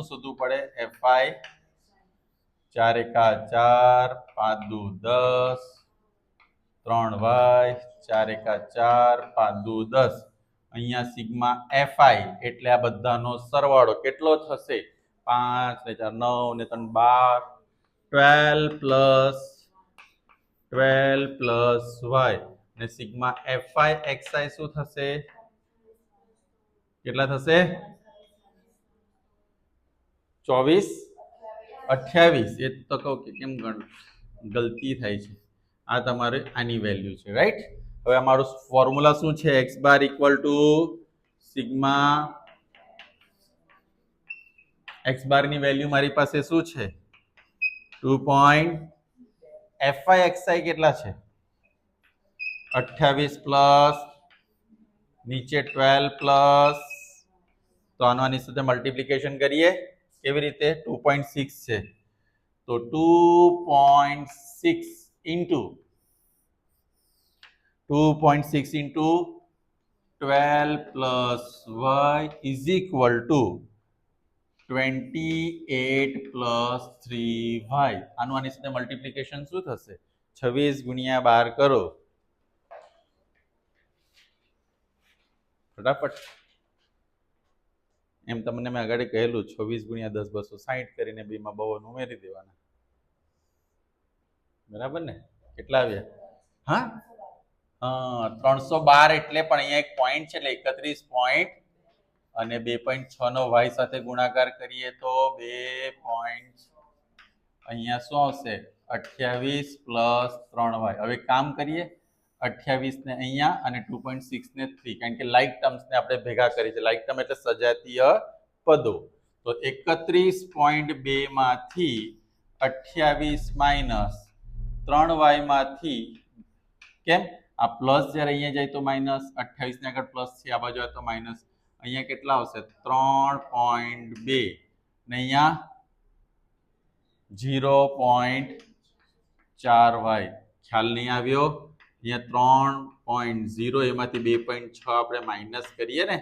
શોધવું પડે FI 4 એકા 4 5 દુ 10 3y 4 એકા 4 5 દુ 10 અહીંયા સિગ્મા FI એટલે આ બધાનો સરવાળો કેટલો થશે 5 ને 4 9 ને 3 12 પ્લસ y ને સિગ્મા FI XI શું થશે કેટલા થશે 24 28 એ તો કહું કે કેમ ગલતી થાય છે આ તમારે આની વેલ્યુ છે રાઈટ હવે અમારું ફોર્મ્યુલા શું છે x bar equal to sigma x બાર ની વેલ્યુ મારી પાસે શું છે 2. FI XI કેટલા છે 28 પ્લસ નીચે 12 પ્લસ તો આની સાથે મલ્ટીપ્લિકેશન કરીએ કેવી રીતે 2.6 છે તો 2.6 into 12 plus y is equal to 28 plus 3y આની સાથે મલ્ટીપ્લિકેશન શું થશે 26 ગુણ્યા 12 કરો ફટાફટ એમ તમને મેં આગળ કહેલું 26 ગુણ્યા 10 260 કરીને બેમાં બવન ઉમેરી દેવાના બરાબર ને કેટલા આવ્યા હા 312 એટલે પણ અહીંયા એક પોઈન્ટ છે એટલે 31 પોઈન્ટ અને 2.6 નો y સાથે ગુણાકાર કરીએ તો 2 પોઈન્ટ અહીંયા શું આવશે 28 પ્લસ 3y હવે કામ કરીએ 28 ને અહીંયા અને 2.6 ને 3 કારણ કે લાઈક ટર્મ્સ ને આપણે ભેગા કરી છે લાઈક ટર્મ એટલે સજાતીય પદો તો 31.2 માંથી 28 માઈનસ 3y માંથી કેમ આ પ્લસ જ્યારે અહીંયા જાય તો માઈનસ 28 ને આગળ પ્લસ છે આ બાજુ આવે તો માઈનસ અહીંયા કેટલા આવશે 3.2 ને અહીંયા 0.4y ખ્યાલ નહીં આવ્યો અહીંયા 3.0 એમાંથી 2.6 આપણે માઇનસ કરીએ ને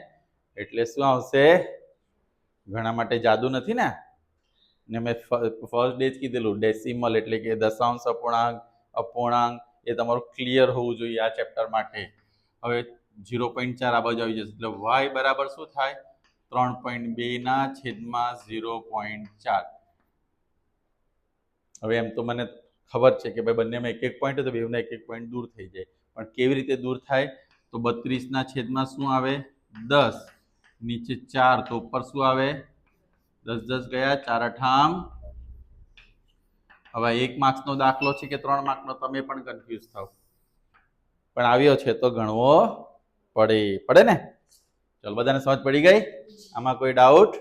એટલે શું આવશે ઘણા માટે જાદુ નથી ને મેં ફર્સ્ટ ડે જ કીધેલું ડેસિમલ એટલે કે દશાંશ અપૂર્ણાંક એ તમારું ક્લિયર હોવું જોઈએ આ ચેપ્ટર માટે હવે 0.4 આ બાજુ આવી જશે એટલે y બરાબર શું થાય 3.2 ના છેદમાં 0.4 હવે એમ તો મને ખબર છે કે ભાઈ બંનેમાં એક એક પોઈન્ટ તો બેવના એક એક પોઈન્ટ દૂર થઈ જાય પણ કેવી રીતે દૂર થાય તો 32 ના છેદમાં શું આવે 10 નીચે 4 તો ઉપર શું આવે 10 10 ગયા 4 અઠામ હવે 1 માર્ક્સનો દાખલો છે કે 3 માર્કનો તમે પણ કન્ફ્યુઝ થાવ પણ આવ્યો છે તો ગણવો પડે ને ચલો બધાને સમજ પડી ગઈ આમાં કોઈ ડાઉટ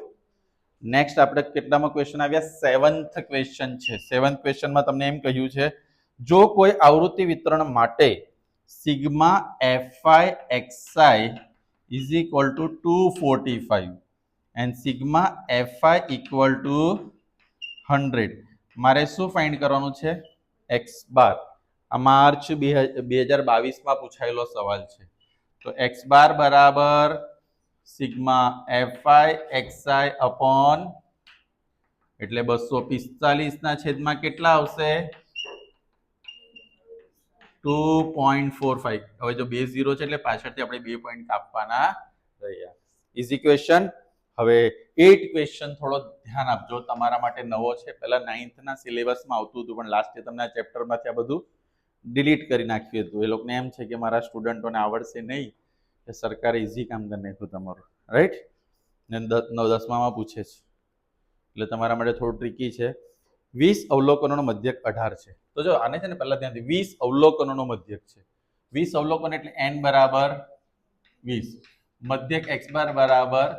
નેક્સ્ટ આપણે કેટલામાં ક્વેશ્ચન આવ્યા 7th ક્વેશ્ચન છે 7th ક્વેશ્ચનમાં તમને એમ કહ્યું છે જો કોઈ આવૃત્તિ વિતરણ માટે sigma FI XI is equal to 245 and sigma FI equal to 100 મારે શું ફાઇન્ડ કરવાનું છે x બાર આ માર્ચ 2022 માં પૂછાયેલો સવાલ છે તો x બાર બરાબર સિગ્મા FI XI અપોન એટલે 245 ના છેદમાં કેટલા આવશે 2.45 હવે જો બે 0 છે એટલે પાછળથી આપણે 2 પોઈન્ટ કાપવાના રહ્યા ઈઝી ક્વેશ્ચન હવે 8 ક્વેશ્ચન થોડો ધ્યાન આપજો તમારા માટે નવો છે પહેલા 9th ના સિલેબસમાં આવતું હતું પણ લાસ્ટ તમને આ ચેપ્ટરમાંથી આ બધું ડિલીટ કરી નાખ્યું હતું એ લોકોને એમ છે કે મારા સ્ટુડન્ટોને આવડશે નહીં કે સરકારે ઈઝી કામ કરી નાખ્યું તમારું રાઈટ ને 10માં પૂછે છે એટલે તમારા માટે થોડું ટ્રિકી છે 20 અવલોકનોનો મધ્યક 18 છે તો જો આને છે ને પહેલા ત્યાંથી 20 અવલોકનોનો મધ્યક છે 20 અવલોકન એટલે n બરાબર 20 મધ્યક x બાર બરાબર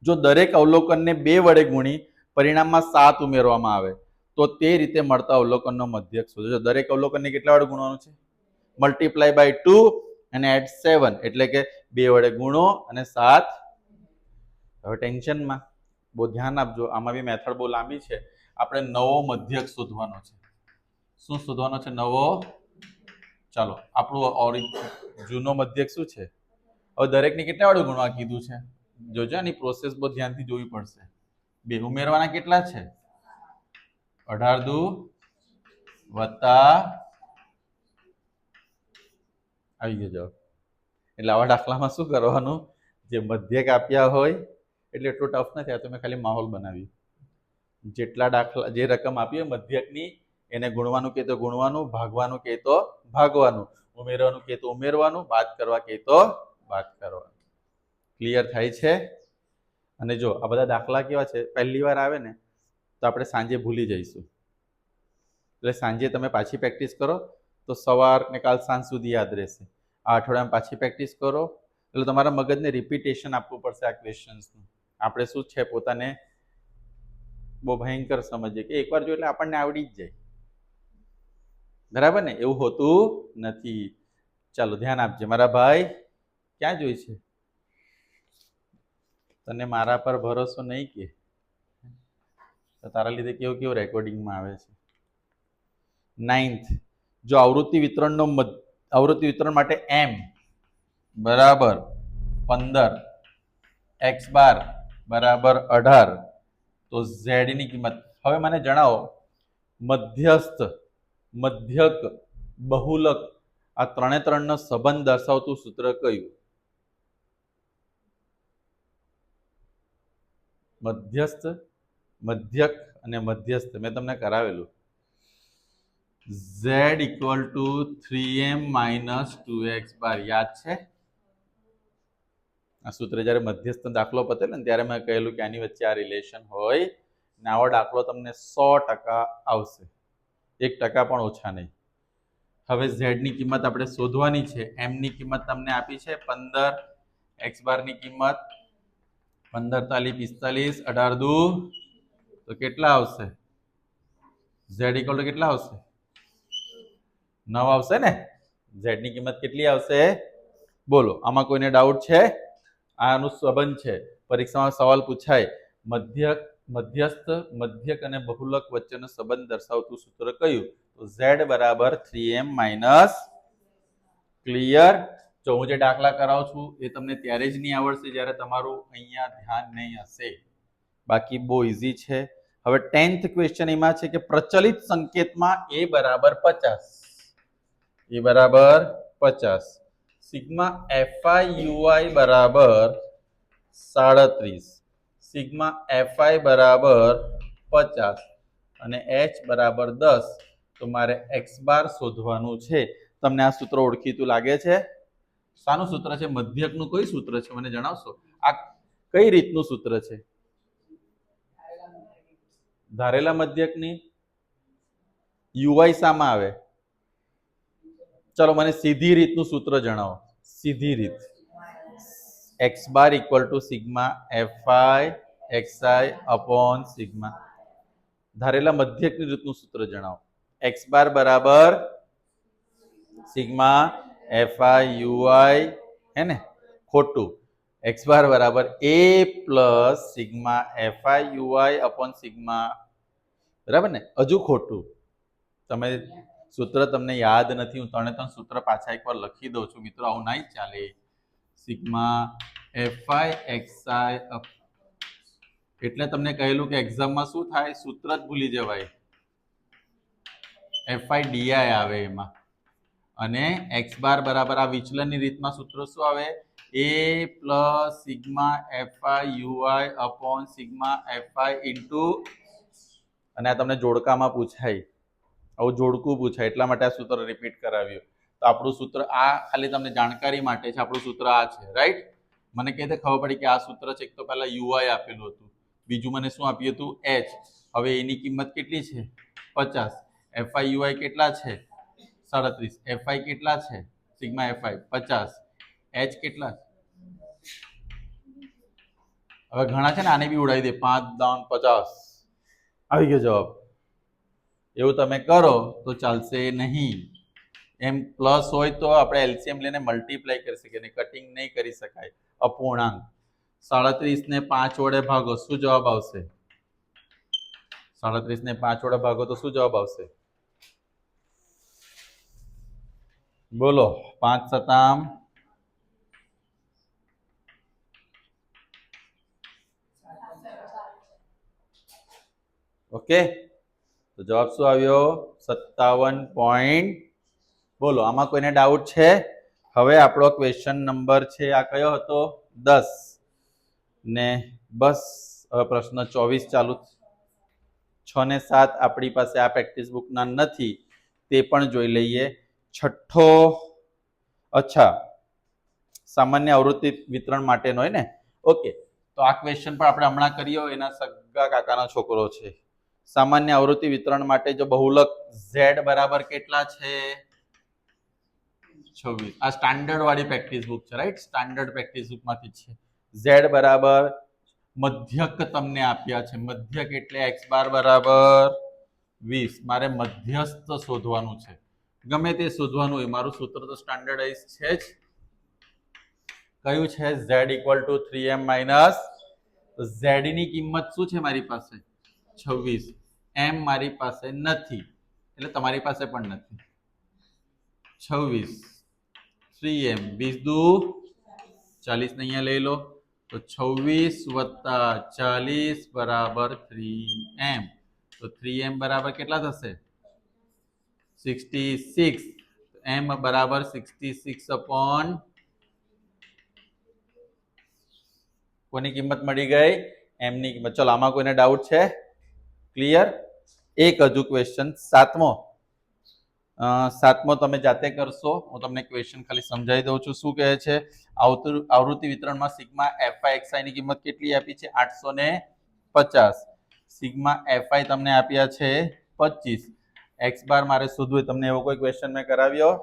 જો દરેક અવલોકનને 2 વડે ગુણી પરિણામમાં 7 ઉમેરવામાં આવે તો તે રીતે મળતા અવલોકનનો મધ્યક શોધો જો દરેક અવલોકનને કેટલા વડે ગુણવાનું છે મલ્ટીપ્લાય બાય 2 અને એડ 7 એટલે કે 2 વડે ગુણો અને 7 હવે ટેન્શનમાં બહુ ધ્યાન આપજો આમાં બી મેથડ બહુ લાંબી છે આપણે નવો મધ્યક શોધવાનો છે શું શોધવાનો છે નવો ચાલો આપણું જૂનો મધ્યક શું છે હવે દરેકને કેટલા વડે ગુણવા કીધું છે જોજો આની પ્રોસેસ બહુ ધ્યાનથી જોવી પડશે. 2 ઉમેરવાના કેટલા છે? 18 દુ વત્તા આવી ગયો જવાબ. એટલે આવા દાખલામાં શું કરવાનું, જે મધ્યક આપ્યા હોય એટલે એટલું ટફ નથી, આ તમે ખાલી માહોલ બનાવ્યું. જેટલા દાખલા, જે રકમ આપી હોય મધ્યકની, એને ગુણવાનું કે તો ગુણવાનું, ભાગવાનું કે તો ભાગવાનું, ઉમેરવાનું કે તો ઉમેરવાનું, બાદ કરવા કે તો બાદ કરવાનું. ક્લિયર થાય છે? અને જો આ બધા દાખલા કેવા છે, પહેલી વાર આવે ને તો આપણે સાંજે ભૂલી જઈશું. એટલે સાંજે તમે પાછી પ્રેક્ટિસ કરો તો સવાર ને કાલ સાંજ સુધી યાદ રહેશે. આ અઠવાડિયામાં પાછી પ્રેક્ટિસ કરો એટલે તમારા મગજને રિપીટેશન આપવું પડશે આ ક્વેશ્ચન્સનું. આપણે શું છે પોતાને બહુ ભયંકર સમજીએ કે એકવાર જો એટલે આપણને આવડી જ જાય. બરાબર ને? એવું હોતું નથી. ચાલો ધ્યાન આપજે મારા ભાઈ. ક્યાં જોઈ છે? તને મારા પર ભરોસો નહીં કે? તો તારા લીધે કેવું કેવું રેકોર્ડિંગમાં આવે છે. 9th, જો આવૃત્તિ વિતરણ માટે m બરાબર 15, x બાર બરાબર 18, તો z ની કિંમત. હવે મને જણાવો, મધ્યસ્થ, મધ્યક, બહુલક આ ત્રણનો સંબંધ દર્શાવતું સૂત્ર કયું? મધ્યસ્થ, મધ્યક અને મધ્યસ્થ મેં તમને કરાવેલું. z = 3m - 2x બાર યાદ છે? આ સૂત્ર જ્યારે મધ્યસ્થ દાખલો પતે ને ત્યારે મેં કહેલું કે આની વચ્ચે આ રિલેશન હોય ને આવો દાખલો તમને 100% આવશે, 1% પણ ઓછા નહીં. હવે z ની કિંમત આપણે શોધવાની છે. m ની કિંમત તમને આપી છે 15, x બાર ની કિંમત 15 તાલી 45, 18 દુ તો કેટલા આવશે? z = કેટલા આવશે? 9 આવશે ને? z ની કિંમત કેટલી આવશે? બોલો, આમાં કોઈને ડાઉટ છે? આનું સંબંધ છે, પરીક્ષામાં સવાલ પૂછાય. મધ્યસ્થ, મધ્યક અને બહુલક વચ્ચેનો સંબંધ દર્શાવતું સૂત્ર કયું? તો z = 3m - ક્લિયર? જો હું જે દાખલા કરાવું છું એ તમને ત્યારે જ નહીં આવડશે જ્યારે તમારું અહીંયા ધ્યાન નહીં હશે. બાકી બહુ ઇઝી છે. હવે 10th ક્વેશ્ચન એમાં છે કે પ્રચલિત સંકેતમાં a = 50. a = 50. Sigma fi ui બરાબર 37, સિગ્મા fi બરાબર 50 અને h બરાબર 10. તો મારે x બાર શોધવાનું છે. તમને આ સૂત્ર ઓળખીતું લાગે છે? શાનું સૂત્ર છે? મધ્યકનું કોઈ સૂત્ર છે? મને જણાવશો? આ કઈ રીતનું સૂત્ર છે? ધારેલા મધ્યકની ui શામાં આવે? ચલો મને સીધી રીતનું સૂત્ર જણાવો. સીધી રીત. x bar = sigma fi xi upon sigma. ધારેલા મધ્યકની રીતનું સૂત્ર જણાવો. x બાર બરાબર સિગ્મા fi ui, હે ને? ખોટું. x બાર બરાબર a plus sigma fi ui upon sigma. બરાબર ને? હજુ ખોટું. તમે સૂત્ર તમને યાદ નથી, હું 3 સૂત્ર પાછા એકવાર લખી દઉં છું મિત્રો, આવું નહીં ચાલે. સિગ્મા fi xi એટલે તમને કહેલું કે એક્ઝામમાં શું થાય, સૂત્ર જ ભૂલી જવાય. fi di આવે એમાં, અને x બાર બરાબર આ વિચલનની રીતમાં સૂત્ર શું આવે? a plus sigma fi ui upon sigma fi into, અને આ તમને જોડકામાં પૂછાય, આવું જોડકું પૂછાય એટલા માટે આ સૂત્ર રિપીટ કરાવ્યું. તો આપણું સૂત્ર આ ખાલી તમને જાણકારી માટે છે. આપણું સૂત્ર આ છે, રાઈટ? મને કઈ રીતે ખબર પડી કે આ સૂત્ર છે? એક તો પહેલા ui આપેલું હતું, બીજું મને શું આપ્યું હતું? h. હવે એની કિંમત કેટલી છે? 50. fi ui કેટલા છે? 37. fi કેટલા છે? Sigma fi 50. h કેટલા? હવે ઘણા છે ને આને બી ઉડાવી દે, 5 દાન 50 આવી ગયો જવાબ. એવું તમે કરો તો ચાલશે નહીં. એમ પ્લસ હોય તો આપણે એલસીએમ લઈને મલ્ટીપ્લાય કરી શકીએ, ને કટિંગ નહીં કરી શકાય. અપૂર્ણાંક 37 ને 5 વડે ભાગો, શું જવાબ આવશે? 37 ને 5 વડે ભાગો તો શું જવાબ આવશે? બોલો. 5 સતામ ઓકે, તો જવાબ શું આવ્યો? 57 પોઈન્ટ. બોલો, આમાં કોઈને ડાઉટ છે? હવે આપણો ક્વેશ્ચન નંબર છે આ કયો હતો? 10 ને બસ હવે પ્રશ્ન 24 ચાલુ. 6 ને 7 આપણી પાસે આ પ્રેક્ટિસ બુકના નથી, તે પણ જોઈ લઈએ. છઠ્ઠો, અચ્છા, સામાન્ય આવૃત્તિ વિતરણ માટેનો હોય ને. ઓકે, તો આ ક્વેશ્ચન પણ આપણે હમણાં કર્યો, એના સગા કાકાનો છોકરો છે. સામાન્ય આવૃત્તિ વિતરણ માટે જો બહુલક z બરાબર કેટલા છે? 26. આ સ્ટાન્ડર્ડ વાળી પ્રેક્ટિસ બુક છે, રાઈટ? સ્ટાન્ડર્ડ પ્રેક્ટિસ બુક માંથી છે. z બરાબર મધ્યક તમને આપ્યા છે. મધ્યક એટલે x બાર બરાબર 20. મારે મધ્યસ્થ શોધવાનું છે. ગમે તે શોધવાનું હોય, મારું સૂત્ર તો સ્ટાન્ડર્ડાઇઝ છે જ. કયું છે? z equal to 3m minus. z ની કિંમત શું છે મારી પાસે? 26. m મારી પાસે નથી, એટલે તમારી પાસે પણ નથી. 26 3m 20 દુ 40 ને અહીંયા લઈ લો, તો 26 વત્તા 40 બરાબર 3m. તો 3m બરાબર કેટલા થશે? 66. m બરાબર 66 અપોન કોની કિંમત મળી ગઈ? m ની કિંમત. ચલો, આમાં કોઈને ડાઉટ છે? ક્લિયર? એક હજુ ક્વેશ્ચન, સાતમો તમે જાતે કરશો. હું તમને ક્વેશ્ચન ખાલી સમજાવી દઉં છું. શું કહે છે? આવૃત્તિ વિતરણમાં સિગ્મા એફઆઈ એક્સઆઈ ની કિંમત કેટલી આપી છે? 850. સિગ્મા એફઆઈ તમને આપ્યા છે 25. એક્સ બાર મારે શોધવું હોય, તમને એવો કોઈ ક્વેશ્ચન મેં કરાવ્યો?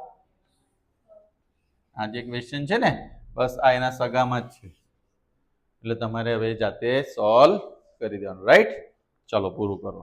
આ જે ક્વેશ્ચન છે ને, બસ આ એના સગામાં જ છે, એટલે તમારે હવે જાતે સોલ્વ કરી દેવાનું, રાઈટ? ચલો, પૂરું કરો.